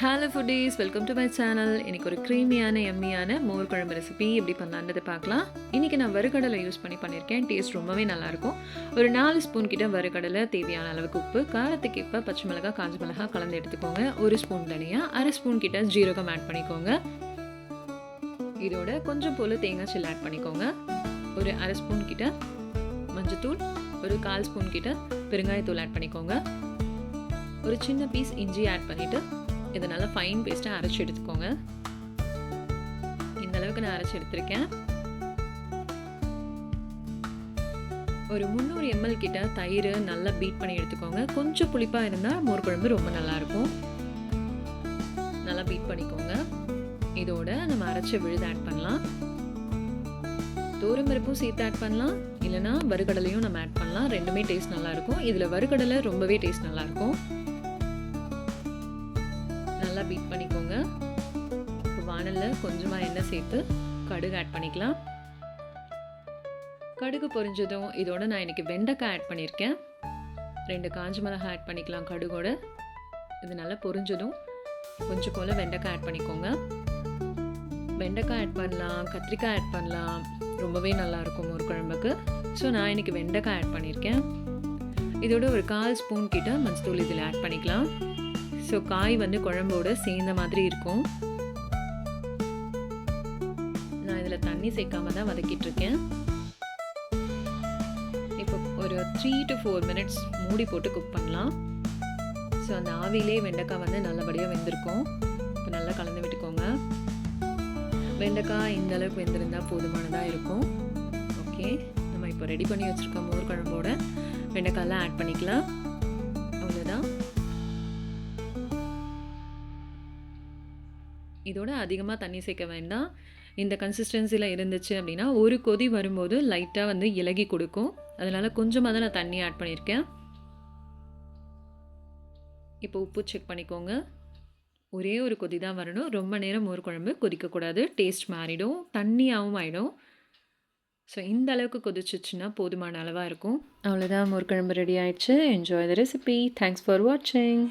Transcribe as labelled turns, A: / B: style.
A: Hello foodies, welcome to my channel. இன்றைக்கி ஒரு க்ரீமியான எம்மியான மோர் குழம்பு ரெசிபி எப்படி பண்ணலான்றதை பார்க்கலாம். இன்றைக்கி நான் வறுக்கடலை யூஸ் பண்ணியிருக்கேன். டேஸ்ட் ரொம்பவே நல்லாயிருக்கும். ஒரு 4 ஸ்பூன் கிட்ட வறுக்கடலை, தேவையான அளவுக்கு உப்பு, காரத்துக்கு இப்போ பச்சை மிளகாய், காஞ்ச மிளகாய் கலந்து எடுத்துக்கோங்க. 1 ஸ்பூன் தனியா, 1/2 ஸ்பூன் கிட்ட ஜீரகம் ஆட் பண்ணிக்கோங்க. இதோட கொஞ்சம் போல் தேங்காய் சில்லு ஆட் பண்ணிக்கோங்க. ஒரு 1/2 ஸ்பூன் கிட்ட மஞ்சத்தூள், ஒரு 1/4 ஸ்பூன் கிட்ட பெருங்காயத்தூள் ஆட் பண்ணிக்கோங்க. ஒரு சின்ன பீஸ் இஞ்சி ஆட் பண்ணிவிட்டு இதை நல்லா ஃபைன் பேஸ்ட்டாக அரைச்சி எடுத்துக்கோங்க. இந்த அளவுக்கு நான் அரைச்சி எடுத்திருக்கேன். ஒரு 300 ml கிட்ட தயிர் நல்லா பீட் பண்ணி எடுத்துக்கோங்க. கொஞ்சம் புளிப்பாக இருந்தால் மோர் குழம்பு ரொம்ப நல்லாயிருக்கும். நல்லா பீட் பண்ணிக்கோங்க. இதோட நம்ம அரைச்ச விழுது ஆட் பண்ணலாம். தோரம்பருப்பும் சேர்த்து ஆட் பண்ணலாம், இல்லைனா வறுக்கடலையும் நம்ம ஆட் பண்ணலாம். ரெண்டுமே டேஸ்ட் நல்லாயிருக்கும். இதில் வறுக்கடலை ரொம்பவே டேஸ்ட் நல்லாயிருக்கும். நல்லா பீட் பண்ணிக்கோங்க. இப்போ வானலில் கொஞ்சமாக எண்ணெய் சேர்த்து கடுகு ஆட் பண்ணிக்கலாம். கடுகு பொரிஞ்சதும் இதோட நான் இன்றைக்கி வெண்டைக்காய் ஆட் பண்ணியிருக்கேன். 2 காஞ்ச மிளகாய் ஆட் பண்ணிக்கலாம் கடுகோட. இது நல்லா பொரிஞ்சதும் கொஞ்சம் போல் வெண்டைக்காய் ஆட் பண்ணிக்கோங்க. வெண்டைக்காய் ஆட் பண்ணலாம், கத்திரிக்காய் ஆட் பண்ணலாம். ரொம்பவே நல்லாயிருக்கும் மோர் குழம்புக்கு. ஸோ நான் இன்றைக்கி வெண்டைக்காய் ஆட் பண்ணியிருக்கேன். இதோட ஒரு 1/4 ஸ்பூன் கிட்ட மஞ்சத்தூள் இதில் ஆட் பண்ணிக்கலாம். ஸோ காய் குழம்போடு சேர்ந்த மாதிரி இருக்கும். நான் இதில் தண்ணி சேர்க்காம தான் வதக்கிட்டுருக்கேன். இப்போ ஒரு 3 to 4 minutes மூடி போட்டு குக் பண்ணலாம். ஸோ அந்த ஆவிலே வெண்டைக்காய் நல்லபடியாக வெந்திருக்கும். இப்போ நல்லா கலந்து விட்டுக்கோங்க. வெண்டைக்காய் இந்த அளவுக்கு வெந்திருந்தால் போதுமானதாக இருக்கும். ஓகே, நம்ம இப்போ ரெடி பண்ணி வச்சுருக்கோம் மோர் குழம்போட வெண்டைக்காயெலாம் ஆட் பண்ணிக்கலாம். அவ்வளோதான். இதோட அதிகமாக தண்ணி சேர்க்க வேண்டாம். இந்த கன்சிஸ்டன்சியில் இருந்துச்சு அப்படின்னா ஒரு கொதி வரும்போது லைட்டாக இலகி கொடுக்கும். அதனால் கொஞ்சமாக தான் நான் தண்ணி ஆட் பண்ணியிருக்கேன். இப்போ உப்பு செக் பண்ணிக்கோங்க. ஒரே ஒரு கொதி தான் வரணும். ரொம்ப நேரம் மோர் குழம்பு கொதிக்கக்கூடாது. டேஸ்ட் மாறிடும், தண்ணியாகவும் ஆகிடும். ஸோ இந்த அளவுக்கு கொதிச்சிச்சுன்னா போதுமான அளவாக இருக்கும். அவ்வளோதான், மோர் குழம்பு ரெடி ஆயிடுச்சு. Enjoy the recipe. Thanks for வாட்சிங்.